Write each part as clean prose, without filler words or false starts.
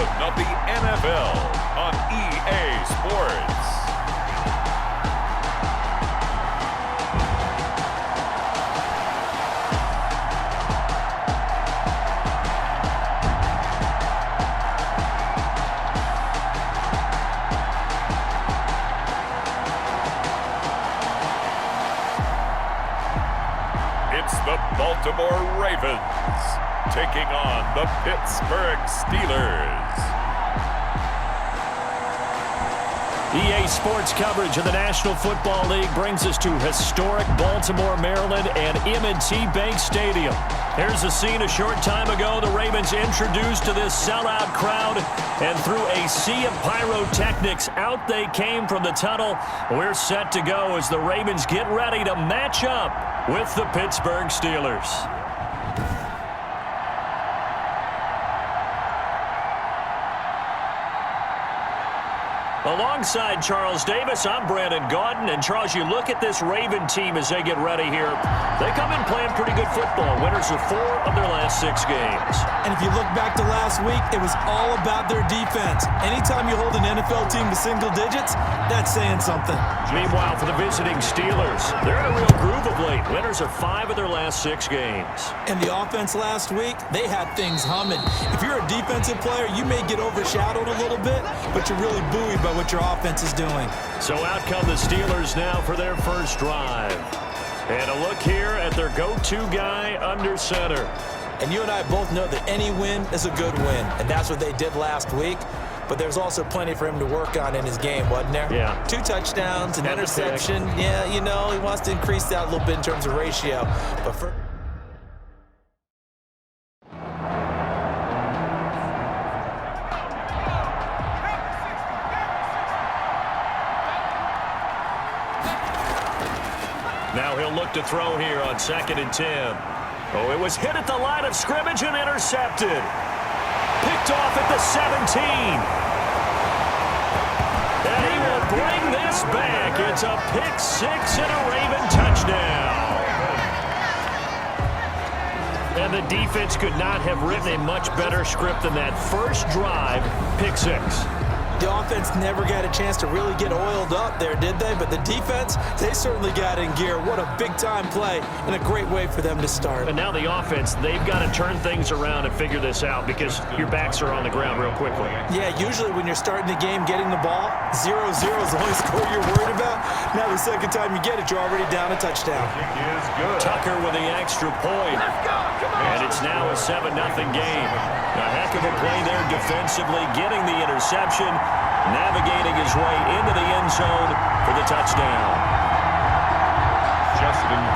of the NFL on EA Sports. It's the Baltimore Ravens taking on the Pittsburgh Steelers. EA Sports coverage of the National Football League brings us to historic Baltimore, Maryland and M&T Bank Stadium. Here's the scene a short time ago. The Ravens introduced to this sellout crowd, and through a sea of pyrotechnics, out they came from the tunnel. We're set to go as the Ravens get ready to match up with the Pittsburgh Steelers. Alongside Charles Davis, I'm Brandon Gaudin. And Charles, you look at this Raven team as they get ready here. They come in playing pretty good football. Winners of 4 of their last 6 games. And if you look back to last week, it was all about their defense. Anytime you hold an NFL team to single digits, that's saying something. Meanwhile, for the visiting Steelers, they're in a real groove of late. Winners of 5 of their last 6 games. And the offense last week, they had things humming. If you're a defensive player, you may get overshadowed a little bit, but you're really buoyed by what your offense is doing. So out come the Steelers now for their first drive. And a look here at their go-to guy under center. And you and I both know that any win is a good win, and that's what they did last week. But there's also plenty for him to work on in his game, wasn't there? Yeah. 2 touchdowns, an interception. Yeah, you know, he wants to increase that a little bit in terms of ratio. But for now he'll look to throw here on 2nd and 10. Oh, it was hit at the line of scrimmage and intercepted. Picked off at the 17. And he will bring this back. It's a pick 6 and a Raven touchdown. And the defense could not have written a much better script than that first drive, pick 6. the offense never got a chance to really get oiled up there, did they? But the defense, they certainly got in gear. What a big-time play and a great way for them to start. And now the offense, they've got to turn things around and figure this out because your backs are on the ground real quickly. Yeah, usually when you're starting the game, getting the ball, 0-0 is the only score you're worried about. Now the second time you get it, you're already down a touchdown. Tucker with the extra point. And it's now a 7-0 game. A heck of a play there defensively, getting the interception, navigating his way into the end zone for the touchdown.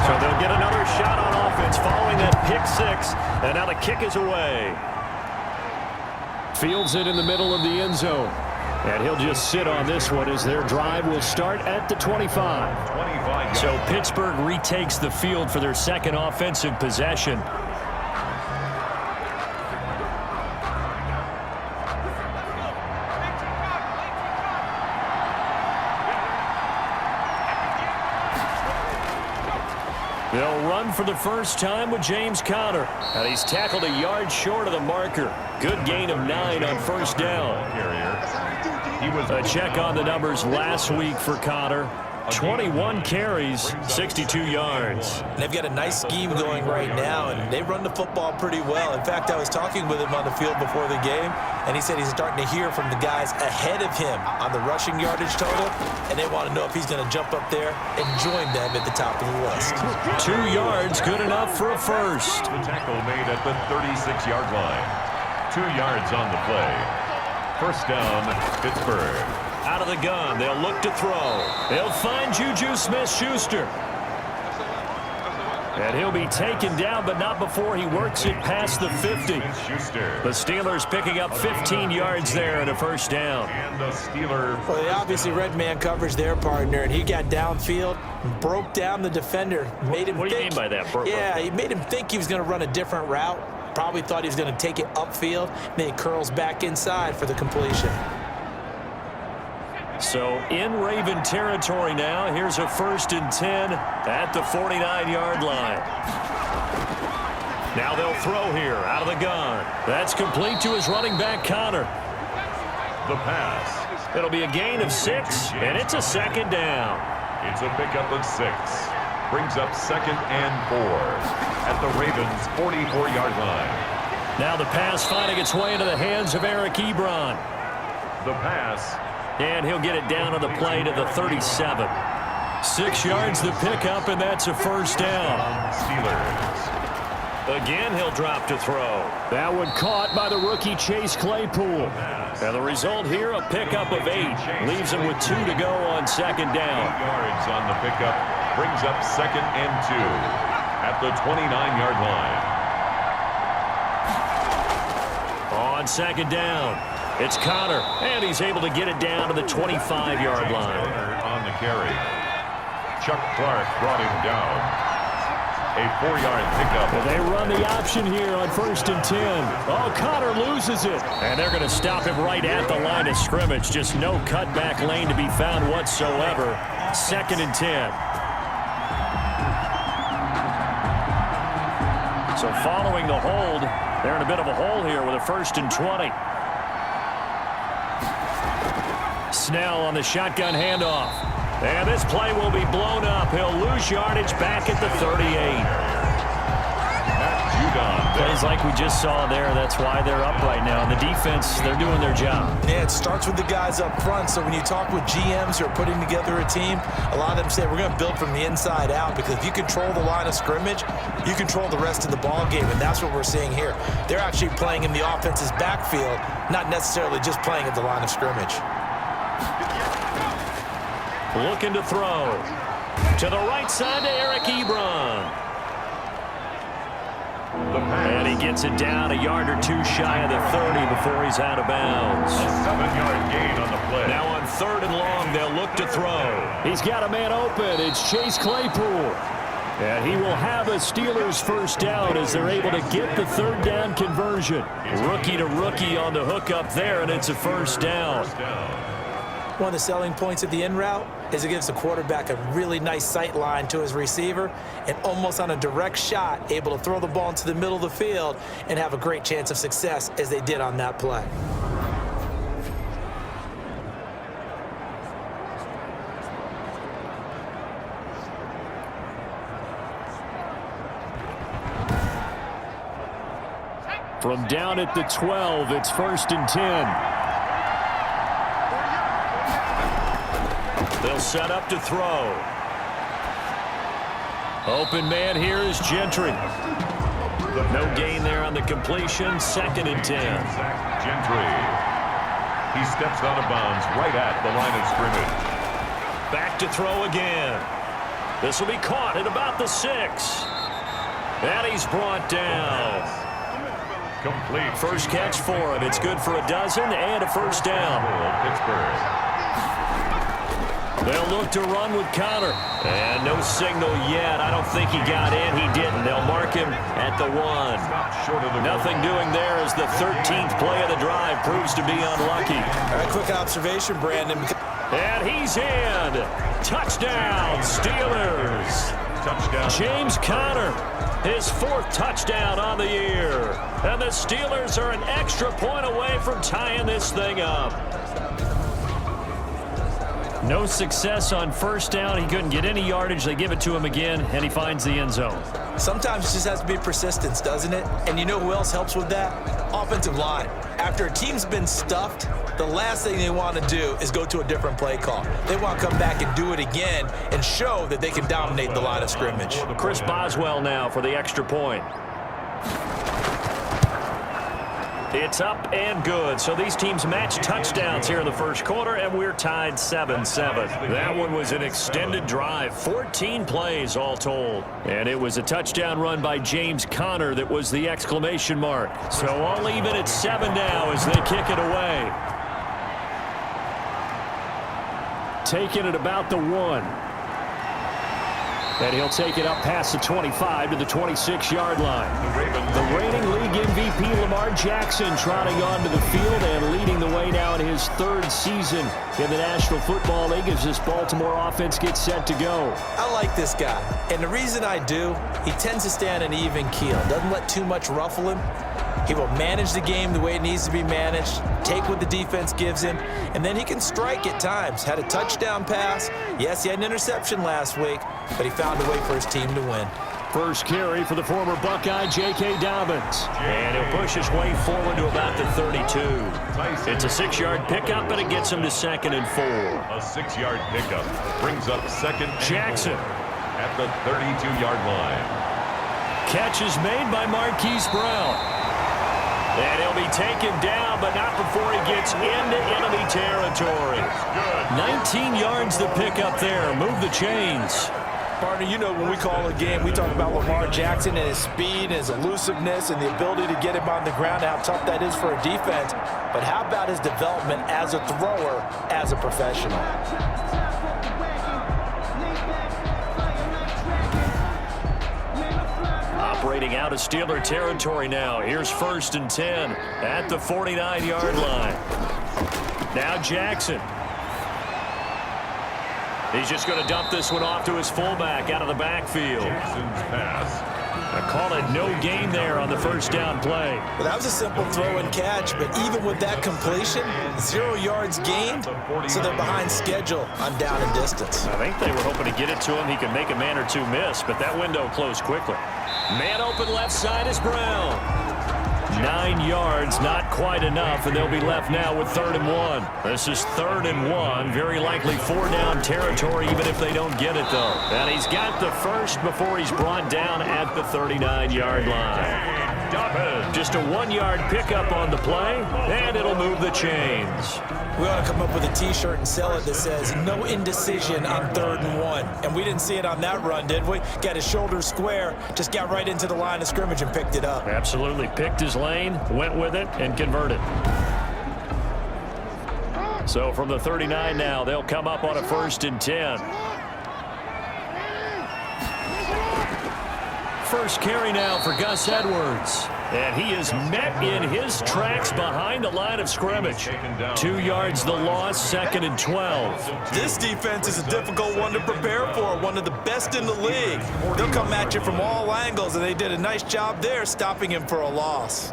So they'll get another shot on offense following that pick 6, and now the kick is away. Fields it in the middle of the end zone, and he'll just sit on this one as their drive will start at the 25. So Pittsburgh retakes the field for their second offensive possession. They'll run for the first time with James Conner. And he's tackled a yard short of the marker. Good gain of 9 on first down. A check on the numbers last week for Conner. 21 carries, 62 yards. They've got a nice scheme going right now, and they run the football pretty well. In fact, I was talking with him on the field before the game, and he said he's starting to hear from the guys ahead of him on the rushing yardage total, and they want to know if he's going to jump up there and join them at the top of the list. 2 yards, good enough for a first. The tackle made at the 36-yard line. 2 yards on the play. First down, Pittsburgh. Out of the gun, they'll look to throw. They'll find Juju Smith-Schuster. And he'll be taken down, but not before he works it past the 50. The Steelers picking up 15 yards there and a first down. And the Steelers. Well, they obviously red man coverage their partner, and he got downfield, broke down the defender, made him What do you mean by that? Yeah, he made him think he was going to run a different route. Probably thought he was going to take it upfield. Then he curls back inside for the completion. So in Raven territory now. Here's a 1st and 10 at the 49-yard line. Now they'll throw here out of the gun. That's complete to his running back, Conner. The pass. It'll be a gain of 6, and it's a second down. It's a pickup of 6. Brings up 2nd and 4 at the Ravens' 44-yard line. Now the pass finding its way into the hands of Eric Ebron. The pass. And he'll get it down on the play to the 37. 6 yards the pickup, and that's a first down. Steelers. Again, he'll drop to throw. That one caught by the rookie Chase Claypool. And the result here, a pickup of 8. Leaves him with 2 to go on second down. 8 yards on the pickup. Brings up 2nd and 2 at the 29-yard line. On second down, it's Connor. And he's able to get it down to the 25-yard line. On the carry. Chuck Clark brought him down. A 4-yard pickup. Well, they run the option here on 1st and 10. Oh, Connor loses it. And they're going to stop him right at the line of scrimmage. Just no cutback lane to be found whatsoever. 2nd and 10. So following the hold, they're in a bit of a hole here with a 1st and 20. Snell on the shotgun handoff. And this play will be blown up. He'll lose yardage back at the 38. Plays like we just saw there. That's why they're up right now. And the defense, they're doing their job. Yeah, it starts with the guys up front. So when you talk with GMs who are putting together a team, a lot of them say we're going to build from the inside out, because if you control the line of scrimmage, you control the rest of the ball game. And that's what we're seeing here. They're actually playing in the offense's backfield, not necessarily just playing at the line of scrimmage. Looking to throw. To the right side to Eric Ebron. And he gets it down a yard or 2 shy of the 30 before he's out of bounds. A 7-yard gain on the play. Now on 3rd and long, they'll look to throw. He's got a man open. It's Chase Claypool. And he will have a Steelers first down as they're able to get the 3rd down conversion. Rookie to rookie on the hook up there, and it's a first down. One of the selling points of the in route is it gives the quarterback a really nice sight line to his receiver, and almost on a direct shot, able to throw the ball into the middle of the field and have a great chance of success as they did on that play. From down at the 12, it's 1st and 10. They'll set up to throw. Open man here is Gentry. No gain there on the completion. 2nd and 10. Gentry. He steps out of bounds right at the line of scrimmage. Back to throw again. This will be caught at about the 6. And he's brought down. Complete. First catch for him. It's good for a dozen and a first down. Pittsburgh. They'll look to run with Connor. And no signal yet. I don't think he got in. He didn't. They'll mark him at the 1. Nothing doing there as the 13th play of the drive proves to be unlucky. All right, quick observation, Brandon. And he's in. Touchdown, Steelers. Touchdown. James Conner, his 4th touchdown on the year. And the Steelers are an extra point away from tying this thing up. No success on first down. He couldn't get any yardage. They give it to him again, and he finds the end zone. Sometimes it just has to be persistence, doesn't it? And you know who else helps with that? Offensive line. After a team's been stuffed, the last thing they want to do is go to a different play call. They want to come back and do it again and show that they can dominate the line of scrimmage. Chris Boswell now for the extra point. It's up and good. So these teams match touchdowns here in the first quarter, and we're tied 7-7. That one was an extended drive, 14 plays all told. And it was a touchdown run by James Conner that was the exclamation mark. So all even at 7 now as they kick it away. Taking it about the 1. And he'll take it up past the 25 to the 26-yard line. The reigning league MVP Lamar Jackson trotting onto the field and leading the way now in his 3rd season in the National Football League as this Baltimore offense gets set to go. I like this guy, and the reason I do, he tends to stay on an even keel. Doesn't let too much ruffle him. He will manage the game the way it needs to be managed, take what the defense gives him, and then he can strike at times. Had a touchdown pass. Yes, he had an interception last week, but he found a way for his team to win. First carry for the former Buckeye, J.K. Dobbins. And he'll push his way forward to about the 32. It's a 6-yard pickup, and it gets him to 2nd and 4. A 6-yard pickup brings up 2nd and Jackson 4 at the 32-yard line. Catch is made by Marquise Brown. And he'll be taken down, but not before he gets into enemy territory. 19 yards to pick up there. Move the chains. Partner, you know when we call a game, we talk about Lamar Jackson and his speed and his elusiveness and the ability to get him on the ground, how tough that is for a defense. But how about his development as a thrower, as a professional? Operating out of Steeler territory now. Here's 1st and 10 at the 49-yard line. Now Jackson. He's just going to dump this one off to his fullback out of the backfield. Jackson's pass. I call it no gain there on the first down play. Well, that was a simple throw and catch, but even with that completion, 0 yards gained, so they're behind schedule on down and distance. I think they were hoping to get it to him. He could make a man or two miss, but that window closed quickly. Man open left side is Brown. 9 yards, not quite enough, and they'll be left now with 3rd and 1. This is 3rd and 1, very likely 4-down territory, even if they don't get it, though. And he's got the first before he's brought down at the 39-yard line. Just a 1-yard pickup on the play, and it'll move the chains. We ought to come up with a T-shirt and sell it that says, no indecision on 3rd and 1. And we didn't see it on that run, did we? Got his shoulders square, just got right into the line of scrimmage and picked it up. Absolutely. Picked his lane, went with it, and converted. So from the 39 now, they'll come up on a 1st and 10. First carry now for Gus Edwards. And he is met in his tracks behind the line of scrimmage. 2 yards the loss, 2nd and 12. This defense is a difficult one to prepare for, one of the best in the league. They'll come at you from all angles, and they did a nice job there stopping him for a loss.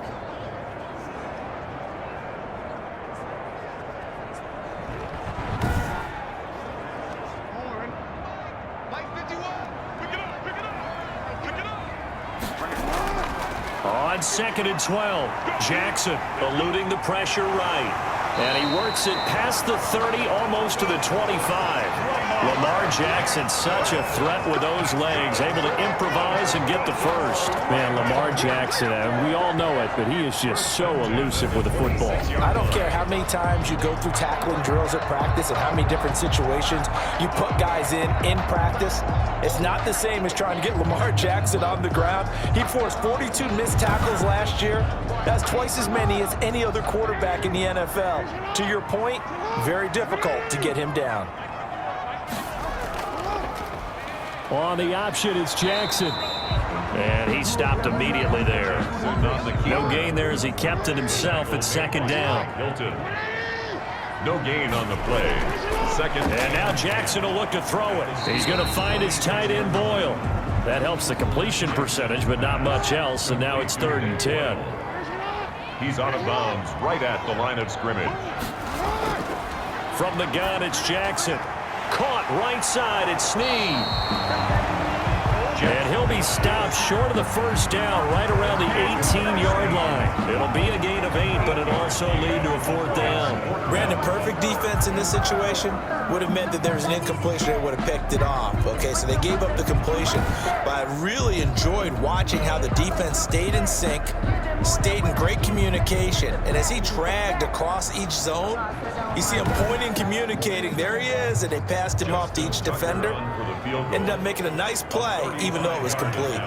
On 2nd and 12, Jackson eluding the pressure right. And he works it past the 30, almost to the 25. Lamar Jackson, such a threat with those legs, able to improvise and get the first. Man, Lamar Jackson, we all know it, but he is just so elusive with the football. I don't care how many times you go through tackling drills at practice and how many different situations you put guys in practice. It's not the same as trying to get Lamar Jackson on the ground. He forced 42 missed tackles last year. That's twice as many as any other quarterback in the NFL. To your point, very difficult to get him down. On the option, it's Jackson. And he stopped immediately there. No gain there as he kept it himself at 2nd down. Hilton. No gain on the play. 2nd. And now Jackson will look to throw it. He's going to find his tight end, Boyle. That helps the completion percentage, but not much else. And now it's 3rd and 10. He's out of bounds right at the line of scrimmage. From the gun, it's Jackson. Caught right side, it's Snead. And he'll be stopped short of the first down right around the 18-yard line. It'll be a gain of 8, but it'll also lead to a 4th down. Brandon, perfect defense in this situation would have meant that there was an incompletion. They would have picked it off. Okay, so they gave up the completion. But I really enjoyed watching how the defense stayed in sync, stayed in great communication. And as he dragged across each zone, you see him pointing, communicating. There he is, and they passed him off to each defender. Ended up making a nice play, even though it was complete.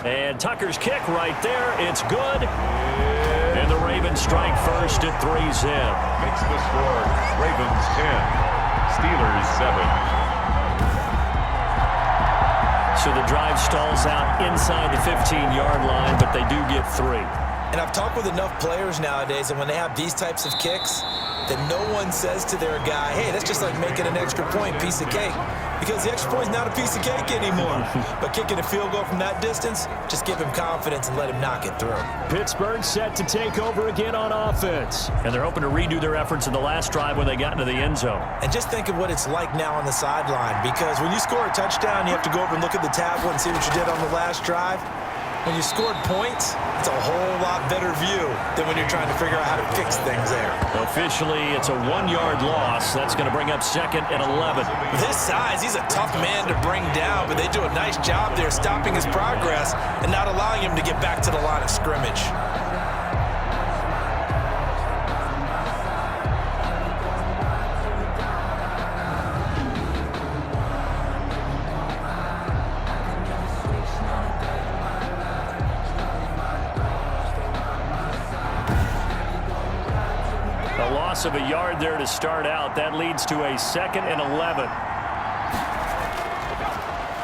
And Tucker's kick right there. It's good. And the Ravens strike first at 3-zip. Makes the score. Ravens 10. Steelers 7. So the drive stalls out inside the 15-yard line, but they do get 3. And I've talked with enough players nowadays, and when they have these types of kicks, that no one says to their guy, hey, that's just like making an extra point, piece of cake. because the extra point is not a piece of cake anymore. But kicking a field goal from that distance, just give him confidence and let him knock it through. Pittsburgh set to take over again on offense. And they're hoping to redo their efforts in the last drive when they got into the end zone. And just think of what it's like now on the sideline, because when you score a touchdown, you have to go over and look at the tablet and see what you did on the last drive. When you scored points, it's a whole lot better view than when you're trying to figure out how to fix things there. Officially, it's a 1-yard loss. That's going to bring up 2nd and 11. With his size, he's a tough man to bring down, but they do a nice job there stopping his progress and not allowing him to get back to the line of scrimmage. Of a yard there to start out. That leads to a 2nd and 11.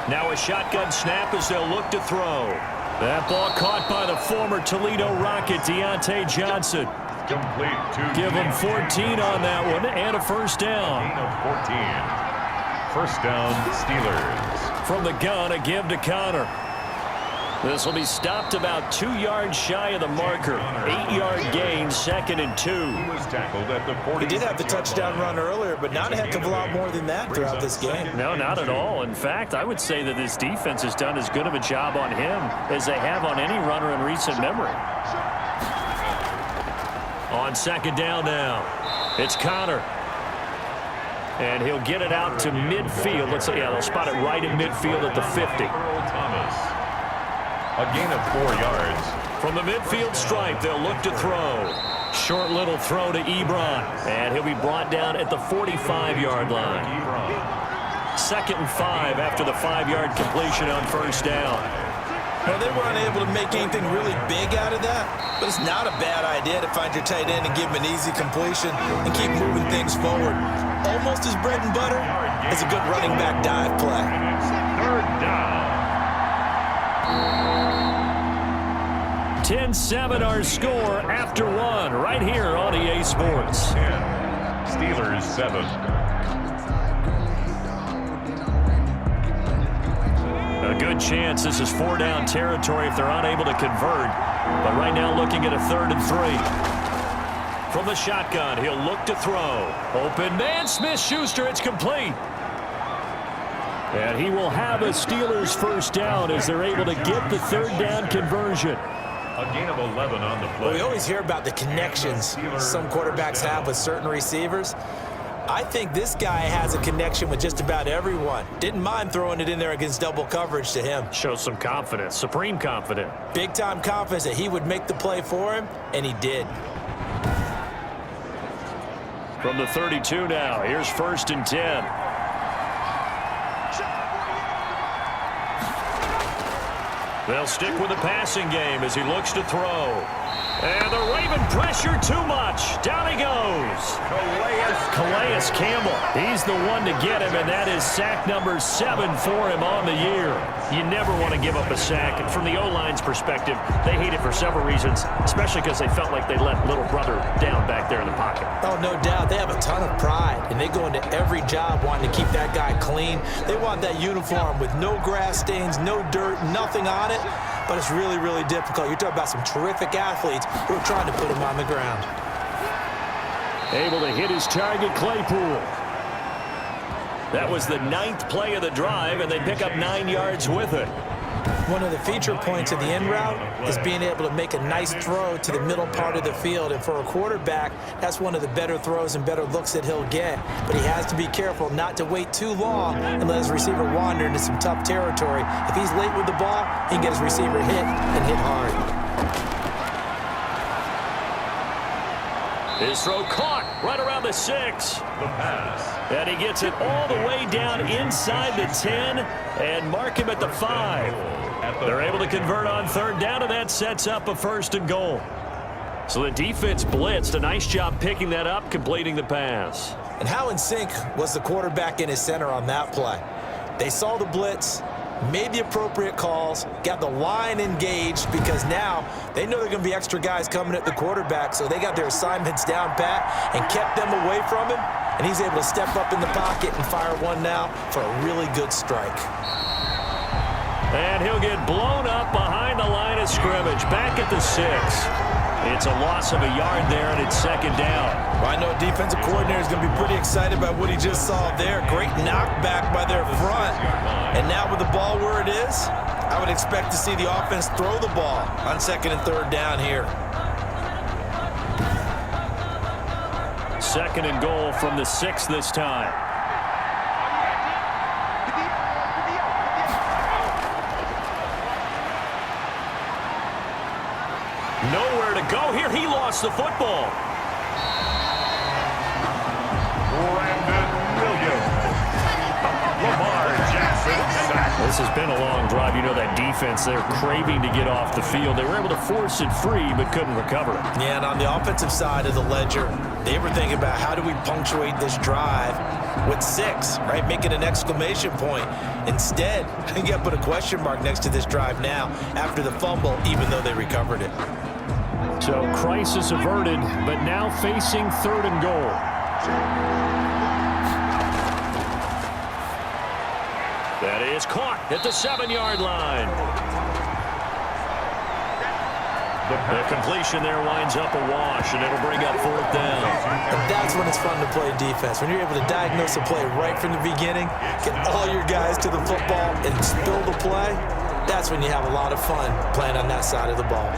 Now a shotgun snap as they'll look to throw. That ball caught by the former Toledo Rocket, Deontay Johnson. Complete to Give him 14 on that one and a first down. gain of 14. First down, Steelers. From the gun, a give to Connor. This will be stopped about 2 yards shy of the marker. 8-yard gain, 2nd and 2. He was tackled at the 40. He did have the touchdown run earlier, but not a heck of a lot more than that throughout this game. No, not at all. In fact, I would say that this defense has done as good of a job on him as they have on any runner in recent memory. On 2nd down now, it's Connor. And he'll get it out to midfield. Let's say, yeah, they'll spot it right in midfield at the 50. Thomas. A gain of 4 yards. From the midfield stripe, they'll look to throw. Short little throw to Ebron. And he'll be brought down at the 45-yard line. 2nd and 5 after the 5-yard completion on first down. Well, they were unable to make anything really big out of that, but it's not a bad idea to find your tight end and give him an easy completion and keep moving things forward. Almost as bread and butter as a good running back dive play. Third down. 10-7 our score after 1 right here on EA Sports. 10. Steelers 7. A good chance this is 4-down territory if they're unable to convert. But right now looking at a 3rd and 3. From the shotgun, he'll look to throw. Open man, Smith-Schuster, it's complete. And he will have a Steelers first down as they're able to get the 3rd down conversion. A gain of 11 on the play. Well, we always hear about the connections some quarterbacks have with certain receivers. I think this guy has a connection with just about everyone. Didn't mind throwing it in there against double coverage to him. Shows some confidence, supreme confidence. Big-time confidence that he would make the play for him, and he did. From the 32 now, here's 1st and 10. They'll stick with the passing game as he looks to throw. And the Raven pressure too much. Down he goes. Calais Campbell. He's the one to get him, and that is sack number 7 for him on the year. You never want to give up a sack. And from the O-line's perspective, they hate it for several reasons, especially because they felt like they let little brother down back there in the pocket. Oh, no doubt. They have a ton of pride, and they go into every job wanting to keep that guy clean. They want that uniform with no grass stains, no dirt, nothing on it. But it's really, really difficult. You're talking about some terrific athletes who are trying to put him on the ground. Able to hit his target, Claypool. That was the 9th play of the drive, and they pick up 9 yards with it. One of the feature points of the in route is being able to make a nice throw to the middle part of the field. And for a quarterback, that's one of the better throws and better looks that he'll get. But he has to be careful not to wait too long and let his receiver wander into some tough territory. If he's late with the ball, he can get his receiver hit and hit hard. His throw caught right around the 6. The pass. And he gets it all the way down inside the 10 and mark him at the 5. They're able to convert on 3rd down, and that sets up a 1st and goal. So the defense blitzed. A nice job picking that up, completing the pass. And how in sync was the quarterback in his center on that play? They saw the blitz, made the appropriate calls, got the line engaged, because now they know there are going to be extra guys coming at the quarterback, so they got their assignments down pat and kept them away from him and he's able to step up in the pocket and fire one now for a really good strike. And he'll get blown up behind the line of scrimmage, back at the 6. It's a loss of a yard there, and it's second down. Well, I know defensive coordinator is going to be pretty excited about what he just saw there. Great knockback by their front. And now with the ball where it is, I would expect to see the offense throw the ball on second and third down here. Second and goal from the 6 this time. Nowhere to go here. He lost the football. This has been a long drive. You know that defense, they're craving to get off the field. They were able to force it free, but couldn't recover it. Yeah, and on the offensive side of the ledger, they were thinking about how do we punctuate this drive with 6, right? Make it an exclamation point. Instead, you got to put a question mark next to this drive now after the fumble, even though they recovered it. So crisis averted, but now facing third and goal. That is caught at the 7-yard line. The completion there winds up a wash, and it'll bring up fourth down. And that's when it's fun to play defense. When you're able to diagnose a play right from the beginning, get all your guys to the football, and spill the play, that's when you have a lot of fun playing on that side of the ball.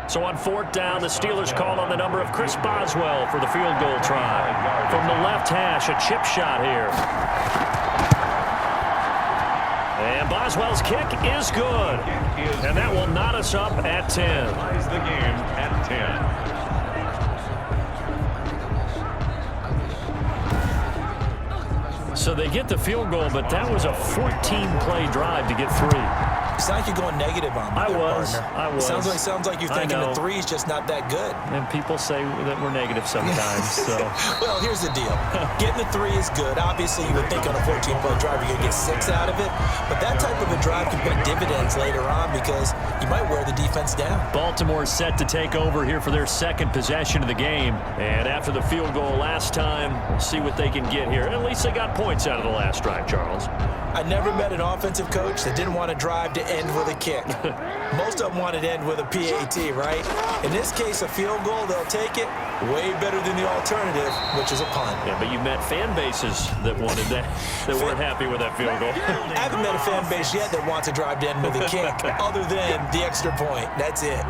So on fourth down, the Steelers call on the number of Chris Boswell for the field goal try. From the left hash, a chip shot here. And Boswell's kick is good. And that will knot us up at 10. Ties the game at 10. So they get the field goal, but that was a 14-play drive to get 3. It's like you're going negative on me. I was. Sounds like you're thinking the 3 is just not that good. And people say that we're negative sometimes. So. Well, here's the deal. Getting the 3 is good. Obviously, you would think on a 14-play drive you're going to get 6 out of it. But that type of a drive can pay dividends later on because you might wear the defense down. Baltimore set to take over here for their second possession of the game. And after the field goal last time, we'll see what they can get here. At least they got points out of the last drive, Charles. I never met an offensive coach that didn't want to drive to end with a kick. Most of them wanted to end with a PAT, right? In this case, a field goal, they'll take it. Way better than the alternative, which is a punt. Yeah, but you met fan bases that wanted that, that weren't happy with that field goal. I haven't met a fan base yet that wants to drive to end with a kick, other than the extra point. That's it.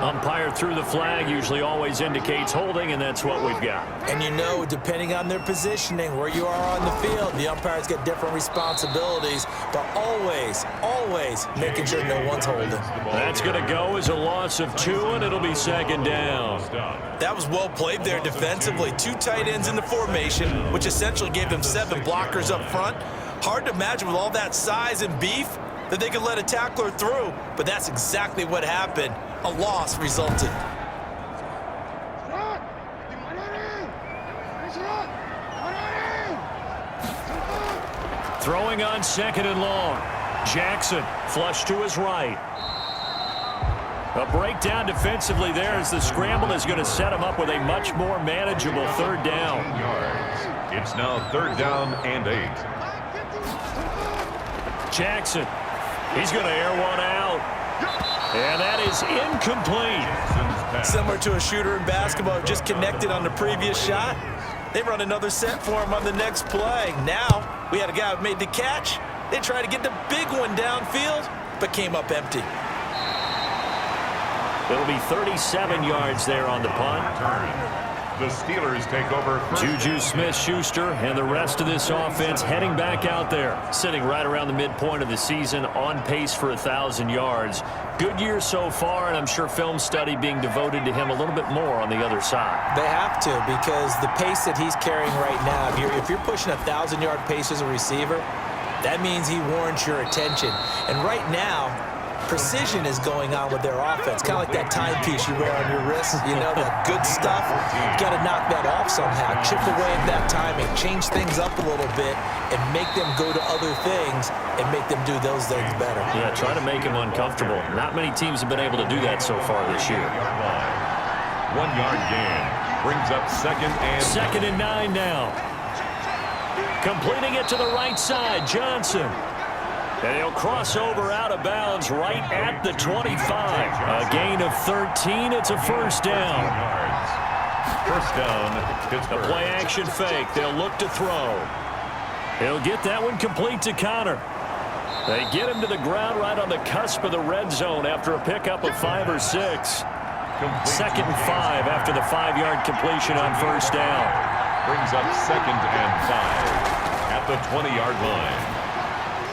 Umpire threw the flag, usually always indicates holding, and that's what we've got. And you know, depending on their positioning, where you are on the field, the umpires get different responsibilities, but always making sure no one's holding. That's going to go as a loss of 2, and it'll be second down. That was well played there defensively. 2 tight ends in the formation, which essentially gave them 7 blockers up front. Hard to imagine with all that size and beef that they could let a tackler through, but that's exactly what happened. A loss resulted. Throwing on second and long. Jackson flush to his right. A breakdown defensively there as the scramble is going to set him up with a much more manageable third down. It's now third down and 8. Jackson, he's going to air one out. And that is incomplete. Similar to a shooter in basketball who just connected on the previous shot. They run another set for him on the next play. Now, we had a guy who made the catch. They tried to get the big one downfield, but came up empty. It'll be 37 yards there on the punt. The Steelers take over. Juju Smith-Schuster and the rest of this offense heading back out there, sitting right around the midpoint of the season, on pace for 1,000 yards. Good year so far, and I'm sure film study being devoted to him a little bit more on the other side. They have to, because the pace that he's carrying right now, if you're pushing a 1,000-yard pace as a receiver, that means he warrants your attention. And right now, precision is going on with their offense, kind of like that timepiece you wear on your wrist. You know, that good stuff. You got to knock that off somehow. Chip away at that timing, change things up a little bit, and make them go to other things and make them do those things better. Yeah, try to make them uncomfortable. Not many teams have been able to do that so far this year. 1 yard gain brings up second and 9 now. Completing it to the right side, Johnson. And he'll cross over out of bounds right at the 25. A gain of 13. It's a first down. First down, Pittsburgh. A play action fake. They'll look to throw. He'll get that one complete to Connor. They get him to the ground right on the cusp of the red zone after a pickup of 5 or 6. Second and 5 after the 5-yard completion on first down. Brings up second and 5 at the 20-yard line.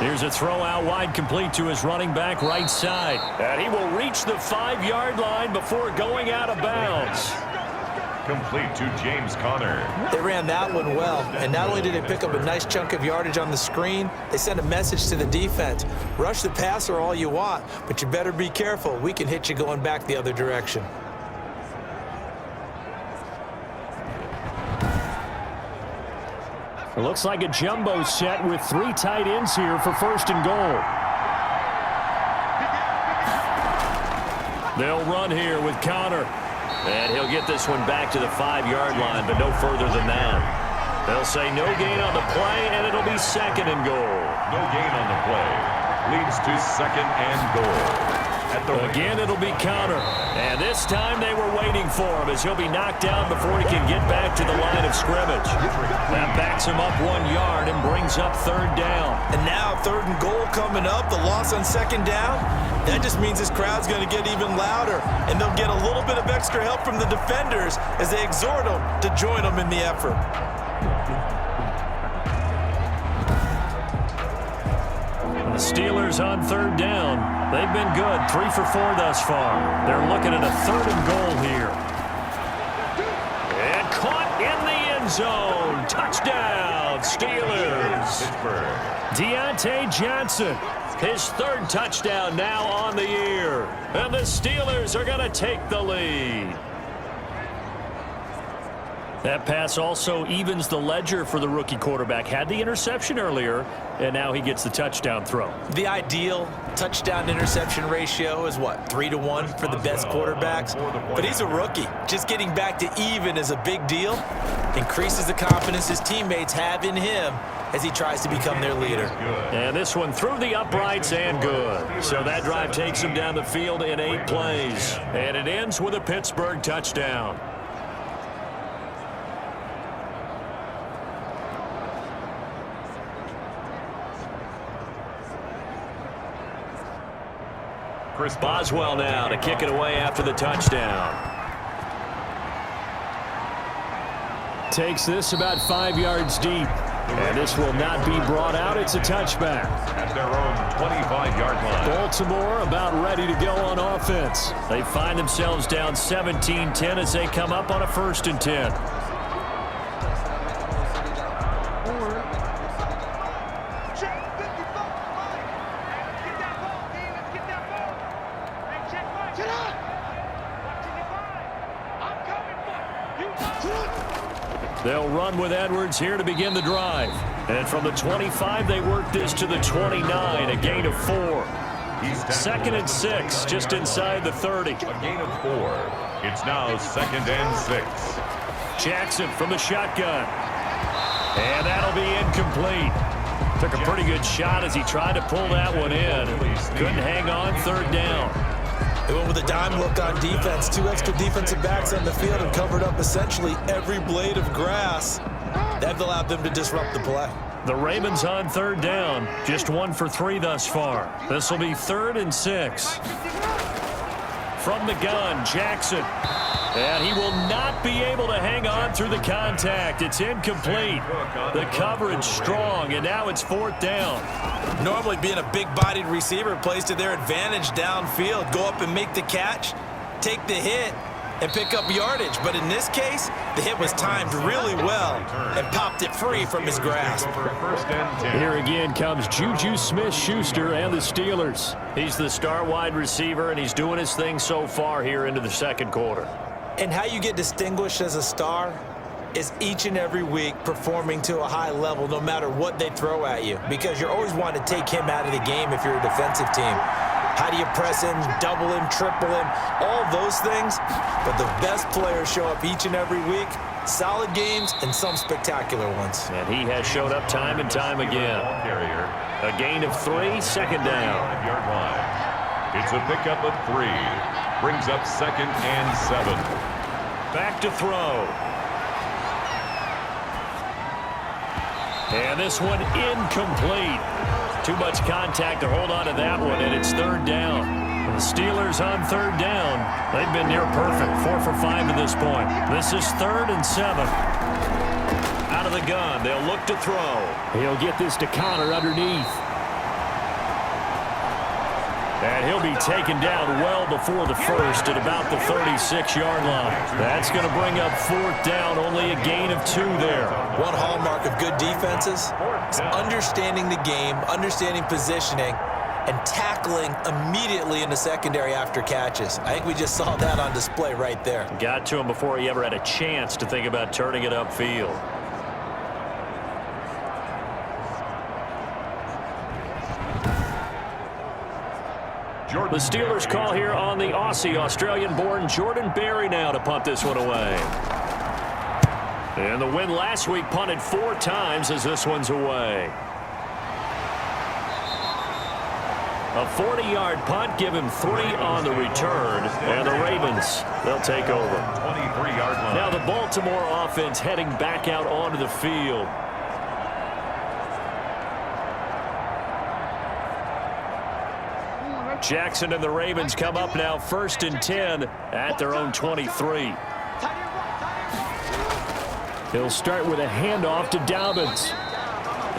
Here's a throw out wide, complete to his running back right side. And he will reach the 5-yard line before going out of bounds. Complete to James Conner. They ran that one well, and not only did they pick up a nice chunk of yardage on the screen, they sent a message to the defense. Rush the passer all you want, but you better be careful. We can hit you going back the other direction. It looks like a jumbo set with 3 tight ends here for first and goal. They'll run here with Connor. And he'll get this one back to the 5-yard line, but no further than that. They'll say no gain on the play, and it'll be second and goal. No gain on the play. Leads to second and goal. Again, it'll be Connor. And this time they were waiting for him as he'll be knocked down before he can get back to the line of scrimmage. That backs him up 1 yard and brings up third down. And now third and goal coming up, the loss on second down. That just means this crowd's going to get even louder, and they'll get a little bit of extra help from the defenders as they exhort them to join them in the effort. The Steelers on third down. They've been good, 3 for 4 thus far. They're looking at a third and goal here. And caught in the end zone. Touchdown, Steelers. Deontay Johnson, his 3rd touchdown now on the year. And the Steelers are going to take the lead. That pass also evens the ledger for the rookie quarterback. Had the interception earlier, and now he gets the touchdown throw. The ideal touchdown-interception ratio is, what, 3-to-1 for the best quarterbacks? But he's a rookie. Just getting back to even is a big deal. Increases the confidence his teammates have in him as he tries to become their leader. And this one through the uprights and good. So that drive takes him down the field in 8 plays. And it ends with a Pittsburgh touchdown. Boswell now to kick it away after the touchdown. Takes this about 5 yards deep. And this will not be brought out. It's a touchback. At their own 25-yard line. Baltimore about ready to go on offense. They find themselves down 17-10 as they come up on a 1st and 10. They'll run with Edwards here to begin the drive. And from the 25, they work this to the 29, a gain of 4. 2nd and 6, just inside the 30. A gain of 4. It's now 2nd and 6. Jackson from the shotgun. And that'll be incomplete. Took a pretty good shot as he tried to pull that one in. Couldn't hang on, 3rd down. They went with a dime look on defense. 2 extra defensive backs on the field and covered up essentially every blade of grass. That allowed them to disrupt the play. The Ravens on 3rd down. Just 1 for 3 thus far. This will be 3rd and 6. From the gun, Jackson. And he will not be able to hang on through the contact. It's incomplete. The coverage strong, and now it's 4th down. Normally being a big-bodied receiver plays to their advantage downfield. Go up and make the catch, take the hit, and pick up yardage. But in this case, the hit was timed really well and popped it free from his grasp. Here again comes Juju Smith-Schuster and the Steelers. He's the star wide receiver, and he's doing his thing so far here into the second quarter. And how you get distinguished as a star is each and every week performing to a high level no matter what they throw at you, because you're always wanting to take him out of the game if you're a defensive team. How do you press him, double him, triple him, all those things? But the best players show up each and every week, solid games and some spectacular ones. And he has showed up time and time again. A gain of 3, second down. It's a pickup of 3. Brings up 2nd and 7. Back to throw. And this one incomplete. Too much contact to hold on to that one, and it's 3rd down. And the Steelers on 3rd down. They've been near perfect, 4 for 5 to this point. This is 3rd and 7. Out of the gun, they'll look to throw. He'll get this to Connor underneath. And he'll be taken down well before the first at about the 36-yard line. That's going to bring up 4th down, only a gain of 2 there. One hallmark of good defenses is understanding the game, understanding positioning, and tackling immediately in the secondary after catches. I think we just saw that on display right there. Got to him before he ever had a chance to think about turning it upfield. The Steelers call here on the Aussie, Australian-born Jordan Berry now to punt this one away. And the win last week punted 4 times as this one's away. A 40-yard punt, give him 3 on the return, and the Ravens, they'll take over. 23-yard line. Now the Baltimore offense heading back out onto the field. Jackson and the Ravens come up now 1st and 10 at their own 23. He'll start with a handoff to Dobbins.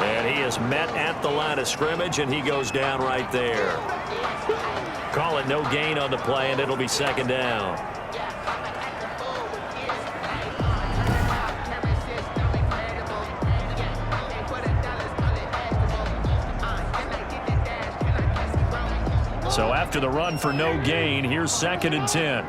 And he is met at the line of scrimmage, and he goes down right there. Call it no gain on the play, and it'll be 2nd down. So after the run for no gain, here's 2nd and 10.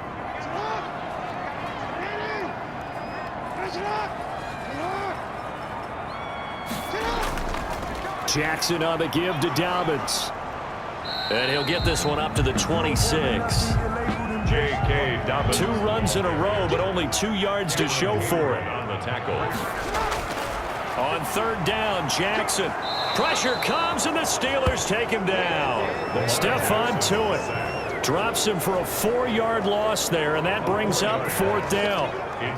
Jackson on the give to Dobbins. And he'll get this one up to the 26. J.K. Dobbins. 2 runs in a row, but only 2 yards to show for it. On the tackle. On 3rd down, Jackson. Pressure comes, and the Steelers take him down. Stephon Tuitt drops him for a 4-yard loss there, and that brings up 4th down.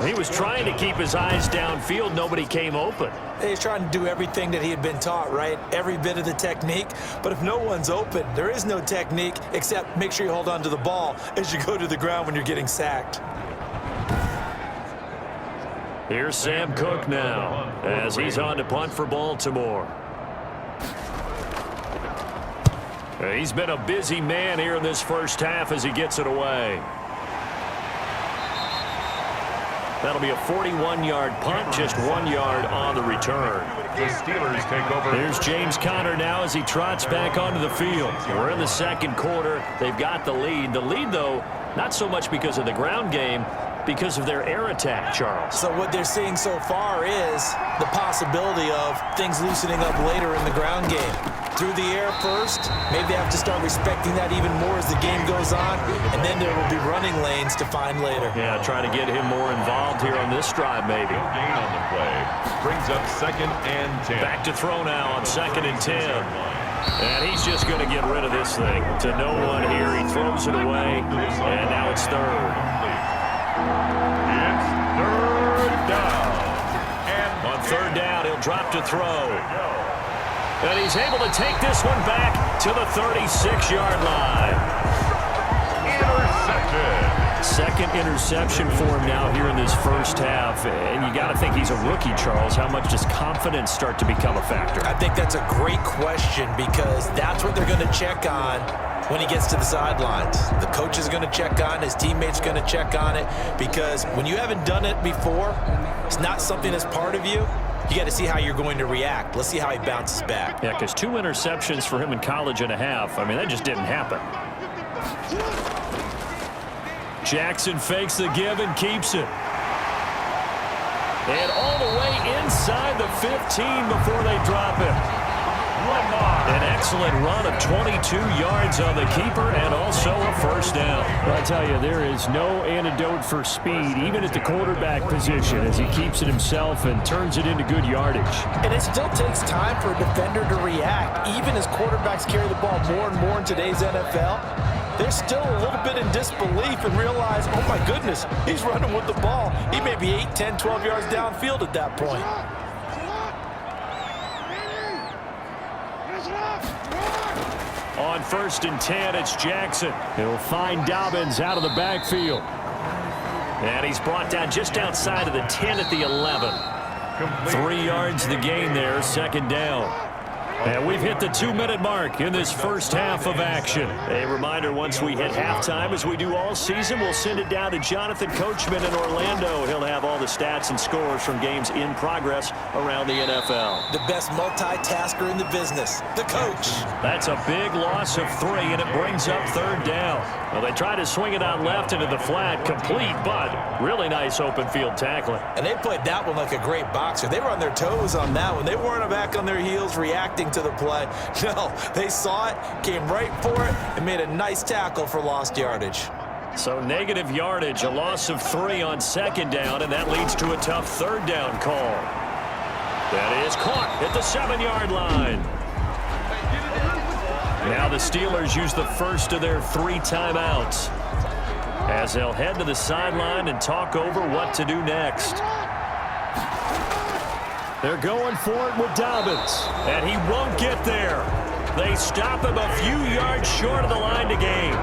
He was trying to keep his eyes downfield. Nobody came open. He's trying to do everything that he had been taught, right? Every bit of the technique. But if no one's open, there is no technique except make sure you hold on to the ball as you go to the ground when you're getting sacked. Here's Sam Cook now as he's on to punt for Baltimore. He's been a busy man here in this first half as he gets it away. That'll be a 41-yard punt, just 1 yard on the return. The Steelers take over. Here's James Conner now as he trots back onto the field. We're in the second quarter. They've got the lead. The lead, though, not so much because of the ground game, because of their air attack, Charles. So what they're seeing so far is the possibility of things loosening up later in the ground game. Through the air first, maybe they have to start respecting that even more as the game goes on, and then there will be running lanes to find later. Yeah, try to get him more involved here on this drive, maybe. No gain on the play. Brings up 2nd and 10. Back to throw now on 2nd and 10. And he's just going to get rid of this thing. To no one here. He throws it away, and now it's 3rd. It's 3rd down. And On 3rd down, he'll drop to throw. And he's able to take this one back to the 36-yard line. intercepted. Second interception for him now here in this first half. And you got to think he's a rookie, Charles. How much does confidence start to become a factor? I think that's a great question because that's what they're going to check on when he gets to the sidelines. The coach is going to check on it. His teammates going to check on it, because when you haven't done it before, it's not something that's part of you. You got to see how you're going to react. Let's see how he bounces back. Yeah, because 2 interceptions for him in college and a half. I mean, that just didn't happen. Jackson fakes the give and keeps it. And all the way inside the 15 before they drop him. An excellent run of 22 yards on the keeper and also a first down. Well, I tell you, there is no antidote for speed, even at the quarterback position, as he keeps it himself and turns it into good yardage. And it still takes time for a defender to react. Even as quarterbacks carry the ball more and more in today's NFL, they're still a little bit in disbelief and realize, oh my goodness, he's running with the ball. He may be 8, 10, 12 yards downfield at that point. On 1st and 10, it's Jackson. He'll find Dobbins out of the backfield. And he's brought down just outside of the 10 at the 11. 3 yards the gain there, 2nd down. And we've hit the 2-minute mark in this first half of action. A reminder, once we hit halftime, as we do all season, we'll send it down to Jonathan Coachman in Orlando. He'll have all the stats and scores from games in progress around the NFL. The best multitasker in the business, the coach. That's a big loss of 3, and it brings up 3rd down. Well, they try to swing it out left into the flat, complete, but really nice open field tackling. And they played that one like a great boxer. They were on their toes on that one. They weren't back on their heels reacting to the play. No, they saw it, came right for it, and made a nice tackle for lost yardage. So negative yardage, a loss of 3 on 2nd down, and that leads to a tough 3rd down call. That is caught at the 7-yard line. Now the Steelers use the first of their 3 timeouts as they'll head to the sideline and talk over what to do next. They're going for it with Dobbins, and he won't get there. They stop him a few yards short of the line to gain.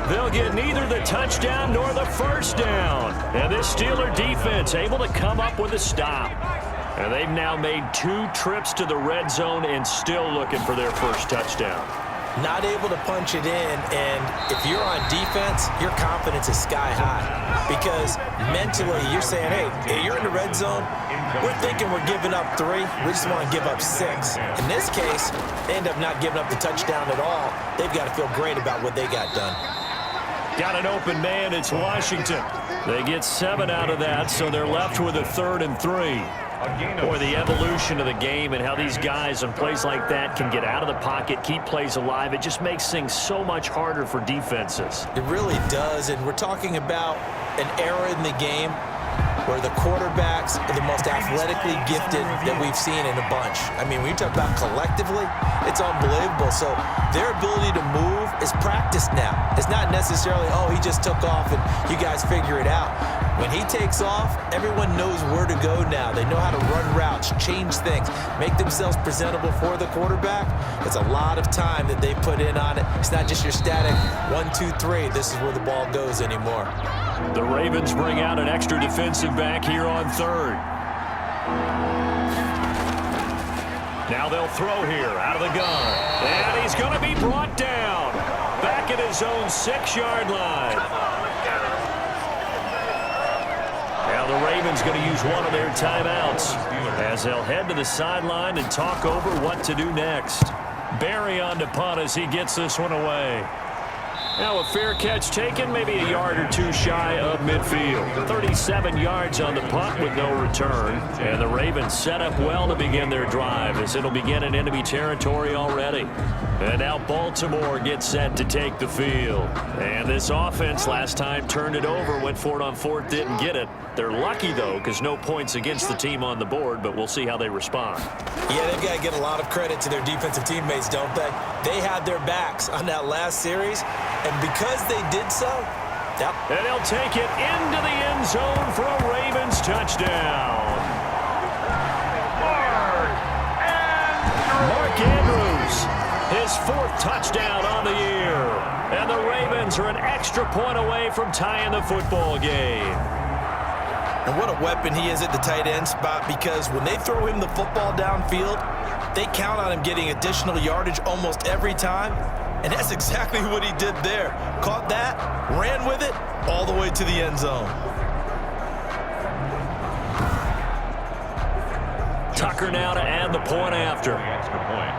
They'll get neither the touchdown nor the first down. And this Steeler defense able to come up with a stop. And they've now made 2 trips to the red zone and still looking for their first touchdown. Not able to punch it in, and if you're on defense, your confidence is sky high. Because mentally, you're saying, hey, you're in the red zone. We're thinking we're giving up 3. We just want to give up 6. In this case, they end up not giving up the touchdown at all. They've got to feel great about what they got done. Got an open man. It's Washington. They get 7 out of that, so they're left with a 3rd and 3. Boy, the evolution of the game and how these guys on plays like that can get out of the pocket, keep plays alive, it just makes things so much harder for defenses. It really does, and we're talking about an era in the game where the quarterbacks are the most athletically gifted that we've seen in a bunch. I mean, when you talk about collectively, it's unbelievable. So their ability to move is practiced now. It's not necessarily, oh, he just took off and you guys figure it out. When he takes off, everyone knows where to go now. They know how to run routes, change things, make themselves presentable for the quarterback. It's a lot of time that they put in on it. It's not just your static 1, 2, 3. This is where the ball goes anymore. The Ravens bring out an extra defensive back here on 3rd. Now they'll throw here out of the gun. And he's going to be brought down. Back at his own 6-yard line. Now the Ravens going to use one of their timeouts as they'll head to the sideline and talk over what to do next. Barry on to punt as he gets this one away. Now a fair catch taken, maybe a yard or 2 shy of midfield. 37 yards on the punt with no return. And the Ravens set up well to begin their drive as it'll begin in enemy territory already. And now Baltimore gets set to take the field. And this offense last time turned it over, went for it on 4th, didn't get it. They're lucky, though, because no points against the team on the board, but we'll see how they respond. Yeah, they've got to get a lot of credit to their defensive teammates, don't they? They had their backs on that last series, and because they did so, and he'll take it into the end zone for a Ravens touchdown. Mark Andrews, his 4th touchdown on the year. And the Ravens are an extra point away from tying the football game. And what a weapon he is at the tight end spot, because when they throw him the football downfield, they count on him getting additional yardage almost every time. And that's exactly what he did there. Caught that, ran with it, all the way to the end zone. Tucker now to add the point after. Extra point.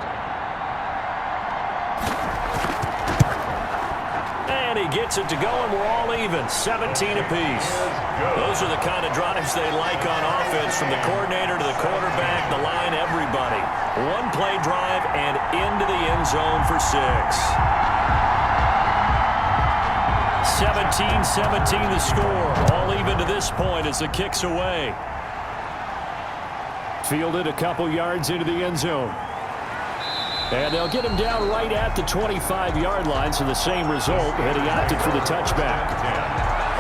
And he gets it to go, and we're all even, 17 apiece. Those are the kind of drives they like on offense, from the coordinator to the quarterback, the line, everybody. One play drive and into the end zone for 6. 17-17 the score. All even to this point as the kick's away. Fielded a couple yards into the end zone. And they'll get him down right at the 25-yard line, so the same result, and he opted for the touchback.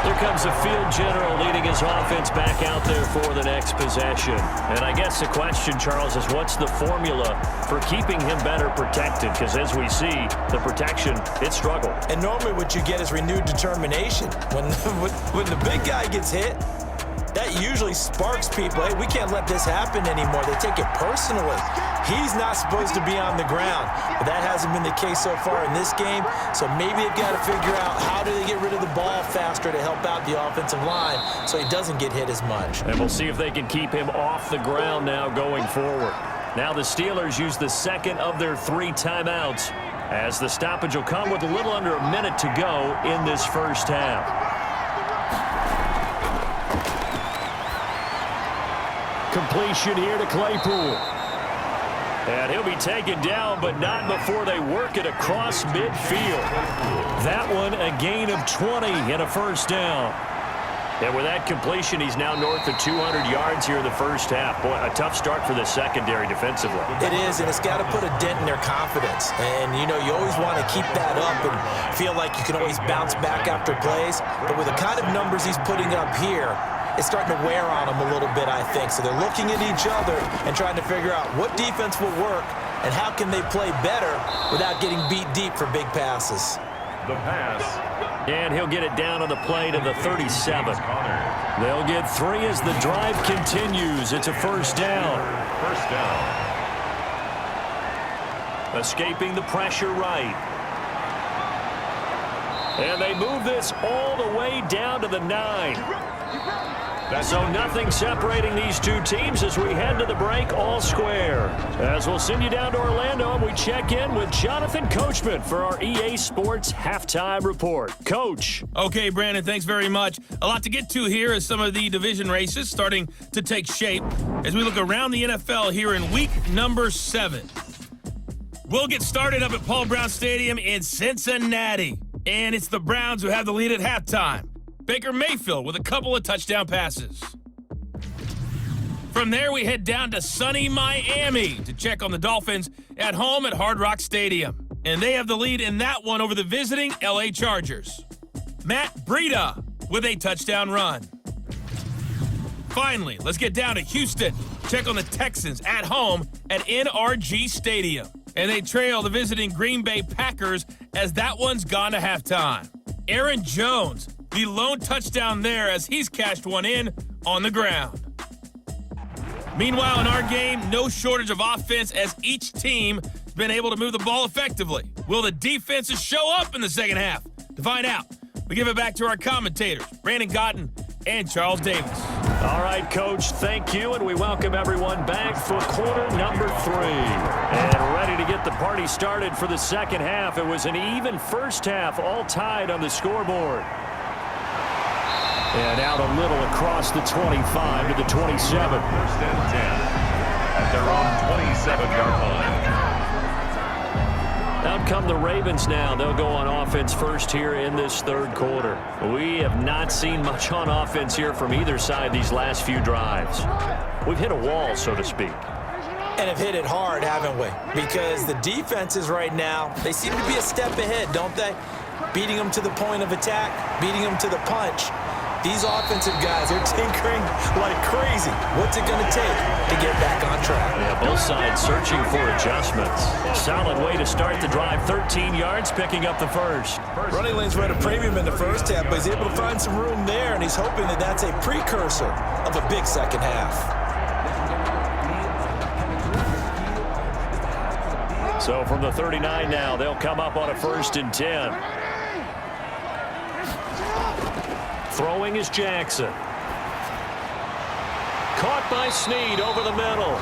Here comes the field general leading his offense back out there for the next possession. And I guess the question, Charles, is what's the formula for keeping him better protected? Because as we see, the protection, it struggled. And normally what you get is renewed determination. When the big guy gets hit, that usually sparks people. Hey, we can't let this happen anymore. They take it personally. He's not supposed to be on the ground, but that hasn't been the case so far in this game. So maybe they've got to figure out how do they get rid of the ball faster to help out the offensive line so he doesn't get hit as much. And we'll see if they can keep him off the ground now going forward. Now the Steelers use the second of their 3 timeouts, as the stoppage will come with a little under a minute to go in this first half. Completion here to Claypool. And he'll be taken down, but not before they work it across midfield. That one a gain of 20 and a first down. And with that completion, he's now north of 200 yards here in the first half. Boy, a tough start for the secondary defensively. It is, and it's got to put a dent in their confidence. And, you know, you always want to keep that up and feel like you can always bounce back after plays. But with the kind of numbers he's putting up here, it's starting to wear on them a little bit, I think. So they're looking at each other and trying to figure out what defense will work and how can they play better without getting beat deep for big passes. The pass. And he'll get it down on the play to the 37. They'll get 3 as the drive continues. It's a first down. First down. Escaping the pressure right. And they move this all the way down to the 9. So nothing separating these two teams as we head to the break, all square. As we'll send you down to Orlando, and we check in with Jonathan Coachman for our EA Sports Halftime Report. Coach. Okay, Brandon, thanks very much. A lot to get to here as some of the division races starting to take shape as we look around the NFL here in week number 7. We'll get started up at Paul Brown Stadium in Cincinnati. And it's the Browns who have the lead at halftime. Baker Mayfield with a couple of touchdown passes. From there, we head down to sunny Miami to check on the Dolphins at home at Hard Rock Stadium. And they have the lead in that one over the visiting LA Chargers. Matt Breida with a touchdown run. Finally, let's get down to Houston. Check on the Texans at home at NRG Stadium. And they trail the visiting Green Bay Packers as that one's gone to halftime. Aaron Jones, the lone touchdown there as he's cashed one in on the ground. Meanwhile, in our game, no shortage of offense as each team has been able to move the ball effectively. Will the defenses show up in the second half? To find out, we give it back to our commentators, Brandon Cotton and Charles Davis. All right, Coach, thank you, and we welcome everyone back for quarter number 3. And ready to get the party started for the second half. It was an even first half, all tied on the scoreboard. And out a little across the 25 to the 27. First and 10 at their own 27-yard line. Out come the Ravens now. They'll go on offense first here in this third quarter. We have not seen much on offense here from either side these last few drives. We've hit a wall, so to speak. And have hit it hard, haven't we? Because the defenses right now, they seem to be a step ahead, don't they? Beating them to the point of attack, beating them to the punch. These offensive guys, they're tinkering like crazy. What's it going to take to get back on track? Yeah, both sides searching for adjustments. Solid way to start the drive. 13 yards, picking up the first. Running lanes were at a premium in the first half, but he's able to find some room there, and he's hoping that that's a precursor of a big second half. So from the 39 now, they'll come up on a 1st and 10. Throwing is Jackson. Caught by Snead over the middle.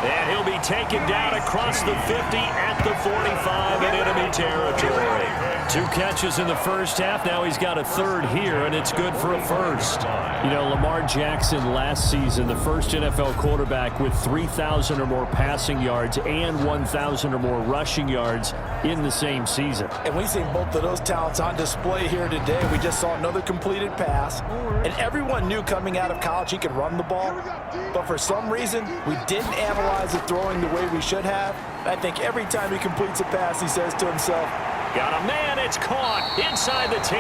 And he'll be taken down across the 50 at the 45 in enemy territory. 2 catches in the first half. Now he's got a 3rd here, and it's good for a 1st. You know, Lamar Jackson last season, the first NFL quarterback with 3,000 or more passing yards and 1,000 or more rushing yards in the same season. And we've seen both of those talents on display here today. We just saw another completed pass. And everyone knew coming out of college he could run the ball. But for some reason, we didn't analyze it throwing the way we should have. I think every time he completes a pass, he says to himself, got a man, it's caught inside the 10.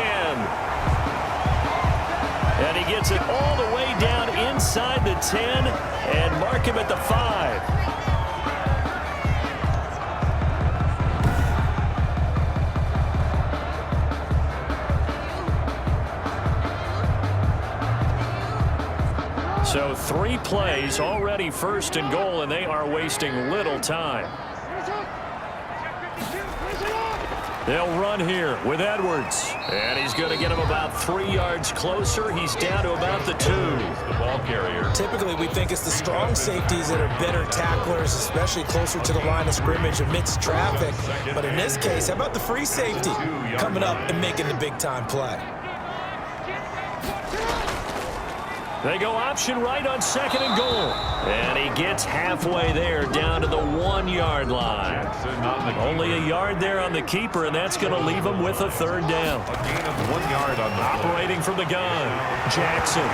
And he gets it all the way down inside the 10 and mark him at the 5. So 3 plays, already 1st and goal, and they are wasting little time. They'll run here with Edwards. And he's going to get him about 3 yards closer. He's down to about the 2. The ball carrier. typically we think it's the strong safeties that are better tacklers, especially closer to the line of scrimmage amidst traffic. But in this case, how about the free safety coming up and making the big-time play? They go option right on 2nd and goal. And he gets halfway there down to the 1-yard line. Only a yard there on the keeper, and that's going to leave him with a 3rd down. A gain of 1 yard on the operating from the gun. Jackson.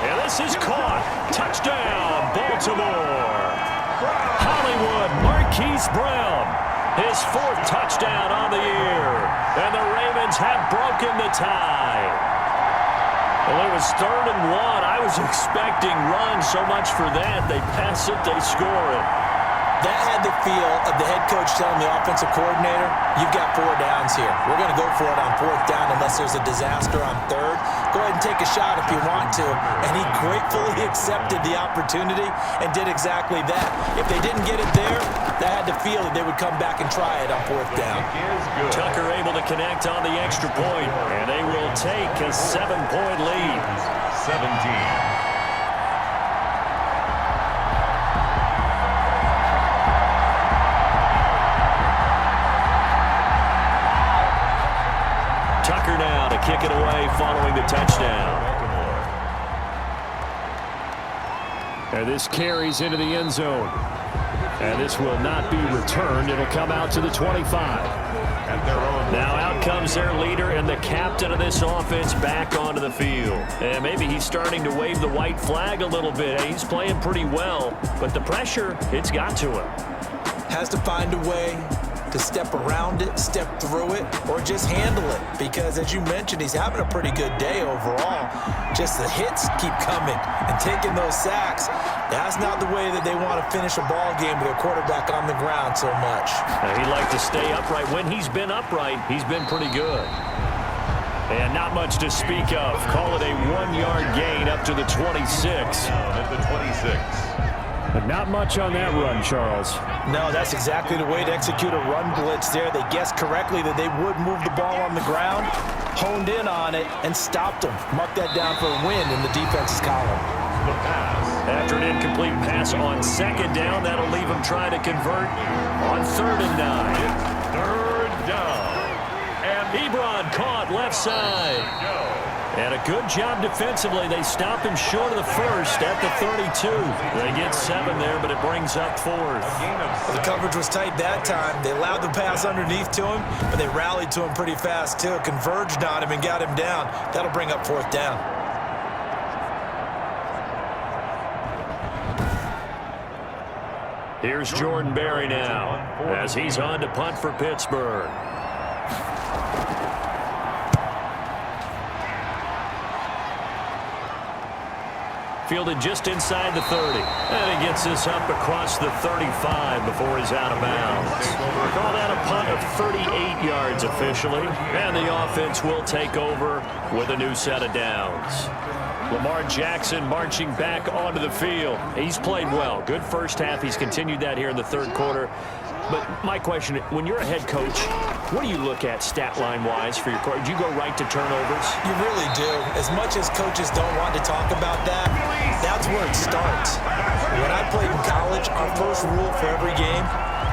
And this is caught. Touchdown, Baltimore. Hollywood Marquise Brown. His 4th touchdown on the year. And the Ravens have broken the tie. Well, it was 3rd and 1. I was expecting run, so much for that. They pass it, they score it. That had the feel of the head coach telling the offensive coordinator, you've got 4 downs here. We're going to go for it on 4th down unless there's a disaster on 3rd. Go ahead and take a shot if you want to. And he gratefully accepted the opportunity and did exactly that. If they didn't get it there, that had the feel that they would come back and try it on 4th down. Tucker able to connect on the extra point, and they will take a 7-point lead. 17. Tucker now to kick it away following the touchdown. And this carries into the end zone. And this will not be returned. It'll come out to the 25. Now out comes their leader and the captain of this offense back onto the field. And maybe he's starting to wave the white flag a little bit. He's playing pretty well, but the pressure, it's got to him. Has to find a way to step around it, step through it, or just handle it. Because as you mentioned, he's having a pretty good day overall. Just the hits keep coming and taking those sacks. That's not the way that they want to finish a ball game with a quarterback on the ground so much. He'd like to stay upright. When he's been upright, he's been pretty good. And not much to speak of. Call it a 1-yard gain up to the 26. At the 26. But not much on that run, Charles. No, that's exactly the way to execute a run blitz there. They guessed correctly that they would move the ball on the ground, honed in on it, and stopped them. Mark that down for a win in the defense's column. The pass. After an incomplete pass on 2nd down, that'll leave him trying to convert on 3rd and 9. It's 3rd down. And Ebron caught left side. And a good job defensively. They stop him short of the 1st at the 32. They get 7 there, but it brings up 4th. Well, the coverage was tight that time. They allowed the pass underneath to him, but they rallied to him pretty fast, too. Converged on him and got him down. That'll bring up 4th down. Here's Jordan Berry now as he's on to punt for Pittsburgh. Fielded just inside the 30. And he gets this up across the 35 before he's out of bounds. Call that a punt of 38 yards officially. And the offense will take over with a new set of downs. Lamar Jackson marching back onto the field. He's played well. Good first half. He's continued that here in the third quarter. But my question, when you're a head coach, what do you look at stat line-wise for your court? Do you go right to turnovers? You really do. As much as coaches don't want to talk about that, that's where it starts. When I played in college, our first rule for every game,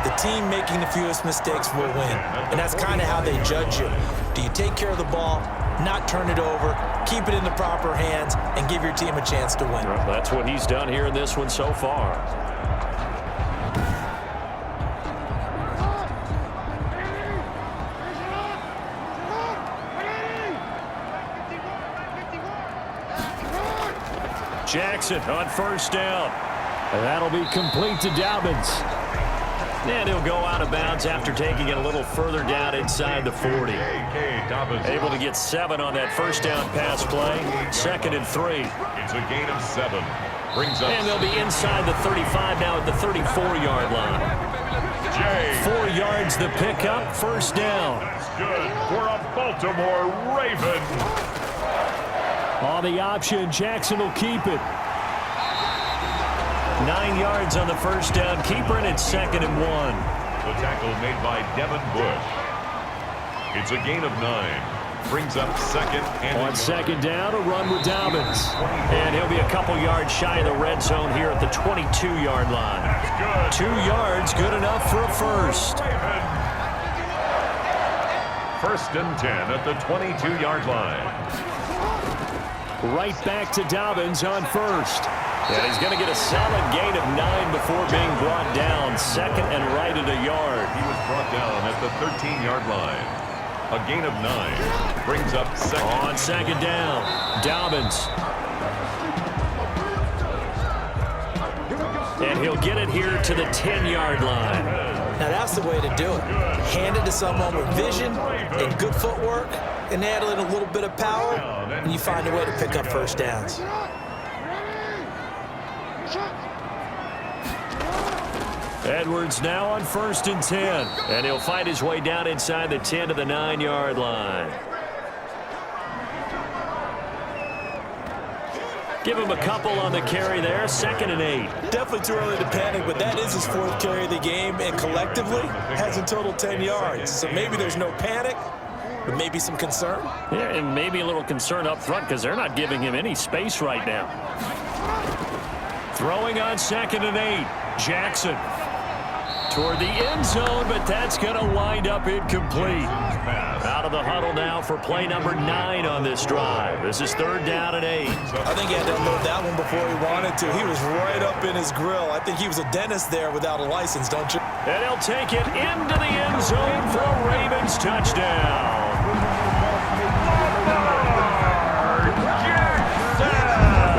the team making the fewest mistakes will win. And that's kind of how they judge you. Do you take care of the ball, not turn it over, keep it in the proper hands, and give your team a chance to win? Well, that's what he's done here in this one so far. Jackson on first down. And that'll be complete to Dobbins. And he'll go out of bounds after taking it a little further down inside the 40. Able to get 7 on that first down pass play. 2nd and 3. It's a gain of 7. Brings up. And they'll be inside the 35 now at the 34-yard line. 4 yards the pickup. First down. That's good for a Baltimore Raven. On the option, Jackson will keep it. 9 yards on the first down. Keeper, and it's 2nd and 1. The tackle made by Devin Bush. It's a gain of 9. Brings up 2nd and on 2nd down, a run with Dobbins. And he'll be a couple yards shy of the red zone here at the 22-yard line. 2 yards, good enough for a first. 1st and 10 at the 22-yard line. Right back to Dobbins on first. And he's going to get a solid gain of 9 before being brought down. 2nd and right at a yard. He was brought down at the 13-yard line. A gain of 9 brings up 2nd. On 2nd down, Dobbins. And he'll get it here to the 10-yard line. Now that's the way to do it. Hand it to someone with vision and good footwork, and add in a little bit of power, and you find a way to pick up first downs. Edwards now on 1st and 10. And he'll find his way down inside the 10 to the 9-yard line. Give him a couple on the carry there. 2nd and 8. Definitely too early to panic, but that is his 4th carry of the game, and collectively has a total 10 yards. So maybe there's no panic, but maybe some concern. Yeah, and maybe a little concern up front because they're not giving him any space right now. Throwing on 2nd and 8. Jackson toward the end zone, but that's going to wind up incomplete. Out of the huddle now for play number 9 on this drive. This is 3rd down and 8. I think he had to unload that one before he wanted to. He was right up in his grill. I think he was a dentist there without a license, don't you? And he'll take it into the end zone for a Ravens touchdown.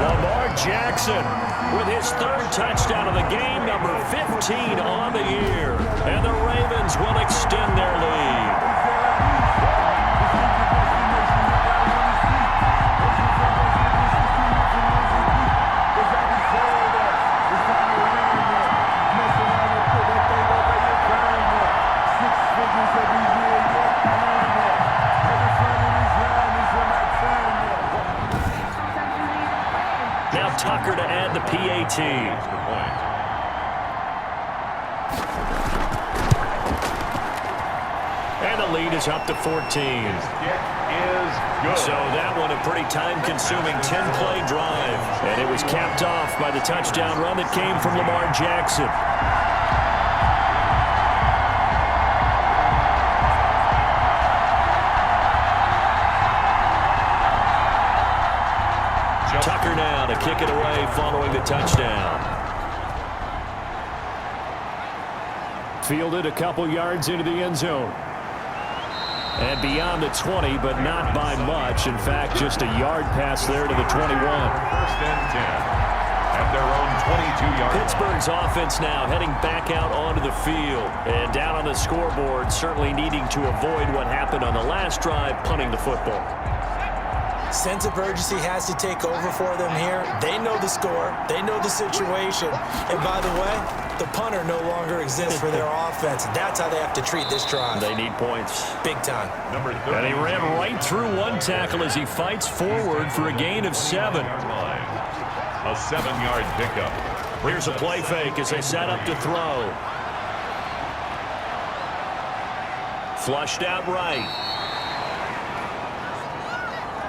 Lamar Jackson with his 3rd touchdown of the game, number 15 on the year. And the Ravens will extend their lead. Now Tucker to add the PAT. And the lead is up to 14. So that one a pretty time-consuming 10-play drive. And it was capped off by the touchdown run that came from Lamar Jackson. Tucker now to kick it away following the touchdown. Fielded a couple yards into the end zone. And beyond the 20, but not by much. In fact, just a yard pass there to the 21. 1st and 10 at their own 22-yard line. Pittsburgh's offense now heading back out onto the field. And down on the scoreboard, certainly needing to avoid what happened on the last drive, punting the football. Sense of urgency has to take over for them here. They know the score. They know the situation. And by the way, The punter no longer exists for their offense. That's how they have to treat this drive. They need points. Big time. Number 30. And he ran right through one tackle as he fights forward for a gain of 7. A 7-yard pickup. Here's a play fake as they set up to throw. Flushed out right.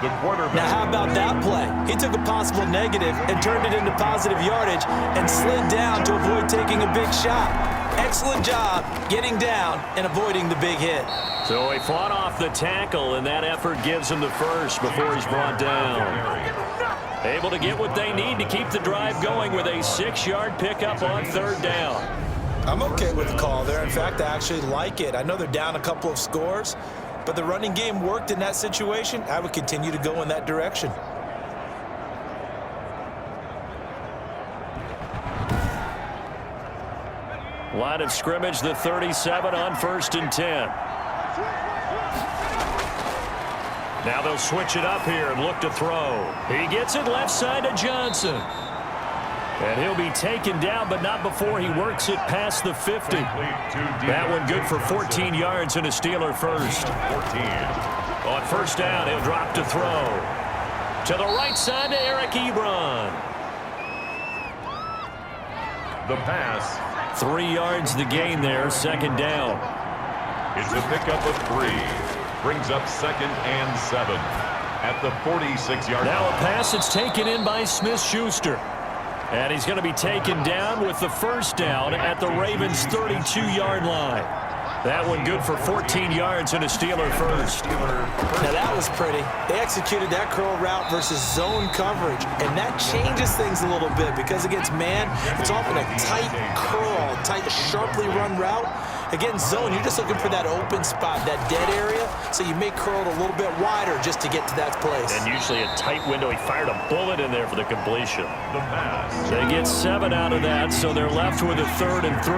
The quarterback. Now, how about that play? He took a possible negative and turned it into positive yardage and slid down to avoid taking a big shot. Excellent job getting down and avoiding the big hit. So he fought off the tackle, and that effort gives him the first before he's brought down. Able to get what they need to keep the drive going with a 6-yard pickup on 3rd down. I'm okay with the call there. In fact, I actually like it. I know they're down a couple of scores, but the running game worked in that situation. I would continue to go in that direction. Line of scrimmage, the 37 on 1st and 10. Now they'll switch it up here and look to throw. He gets it left side to Johnson. And he'll be taken down, but not before he works it past the 50. That one good for 14 yards and a Steeler first. 14. On 1st down, he'll drop to throw. To the right side to Eric Ebron. The pass. 3 yards the gain there, 2nd down. It's a pickup of 3. Brings up 2nd and 7 at the 46-yard line. Now a pass that's taken in by Smith-Schuster. And he's going to be taken down with the 1st down at the Ravens' 32-yard line. That one good for 14 yards and a Steeler first. Now that was pretty. They executed that curl route versus zone coverage, and that changes things a little bit because against man, it's often a tight curl, tight, sharply run route. Against zone, you're just looking for that open spot, that dead area, so you may curl it a little bit wider just to get to that place. And usually a tight window. He fired a bullet in there for the completion. The pass. They get 7 out of that, so they're left with a 3rd and 3.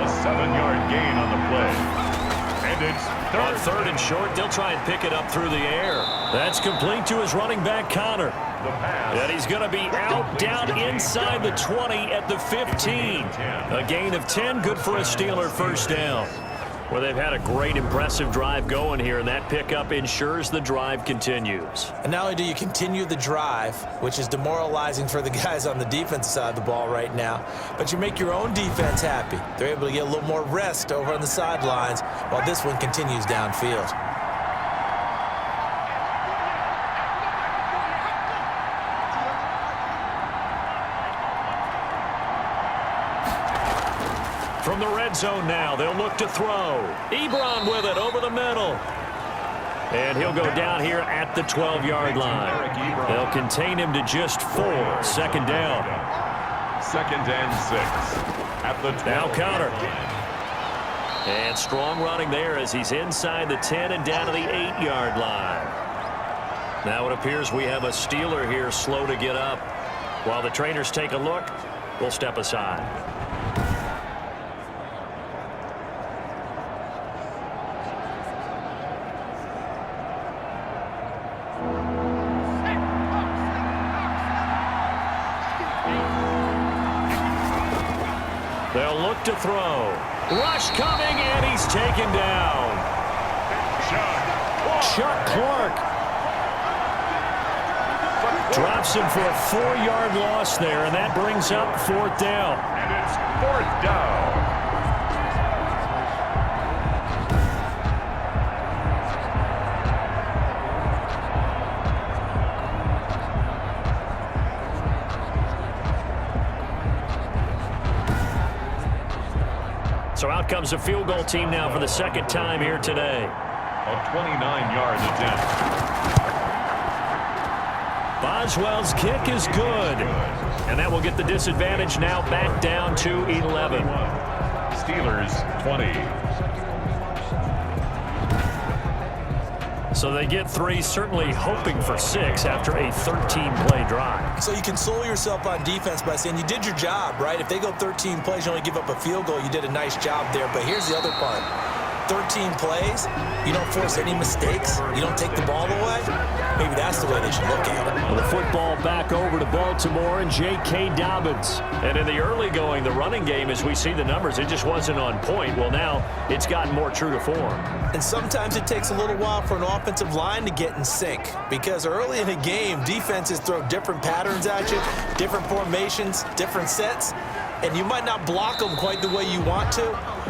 A 7-yard gain on the play. And it's On 3rd and short, they'll try and pick it up through the air. That's complete to his running back, Connor. the pass. And he's going to be out down inside the 20 at the 15. A gain of 10, good for a Steeler 1st down. Well, they've had a great, impressive drive going here, and that pickup ensures the drive continues. And not only do you continue the drive, which is demoralizing for the guys on the defensive side of the ball right now, but you make your own defense happy. They're able to get a little more rest over on the sidelines while this one continues downfield. From the red zone now, they'll look to throw. Ebron with it over the middle. And he'll go down here at the 12-yard line. They'll contain him to just 4. 2nd down. 2nd and 6. At the 12. Now Connor. And strong running there as he's inside the 10 and down to the 8-yard line. Now it appears we have a Steeler here slow to get up. While the trainers take a look, we'll step aside. They'll look to throw. Rush coming, and he's taken down. Chuck Clark drops him for a 4-yard loss there, and that brings up 4th down. And it's 4th down. So out comes a field goal team now for the 2nd time here today. A 29-yard attempt. Boswell's kick is good. And that will get the disadvantage now back down to 11. Steelers 20. So they get 3, certainly hoping for 6 after a 13-play drive. So you console yourself on defense by saying you did your job, right? If they go 13 plays, you only give up a field goal, you did a nice job there. But here's the other part. 13 plays, you don't force any mistakes, you don't take the ball away, maybe that's the way they should look at it. Well, the football back over to Baltimore and J.K. Dobbins. And in the early going, the running game, as we see the numbers, it just wasn't on point. Well, now it's gotten more true to form. And sometimes it takes a little while for an offensive line to get in sync, because early in a game, defenses throw different patterns at you, different formations, different sets, and you might not block them quite the way you want to,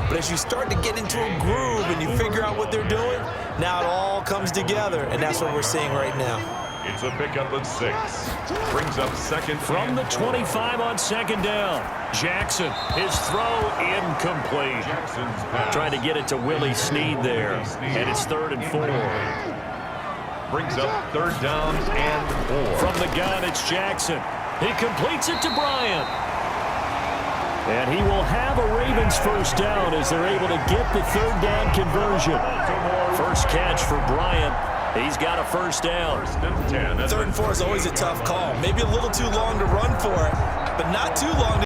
but as you start to get into a groove and you figure out what they're doing, now it all comes together, and that's what we're seeing right now. It's a pickup at 6. Brings up second. From the 25 on second down. Jackson, his throw incomplete. Jackson's pass. Trying to get it to Willie Snead there. And it's 3rd and 4. Brings up 3rd down and 4. From the gun, it's Jackson. He completes it to Bryant. And he will have a Ravens first down as they're able to get the 3rd down conversion. First catch for Bryant. He's got a first down. 1st and 10. 3rd and 4 is always a tough call. Maybe a little too long to run for it, but not too long to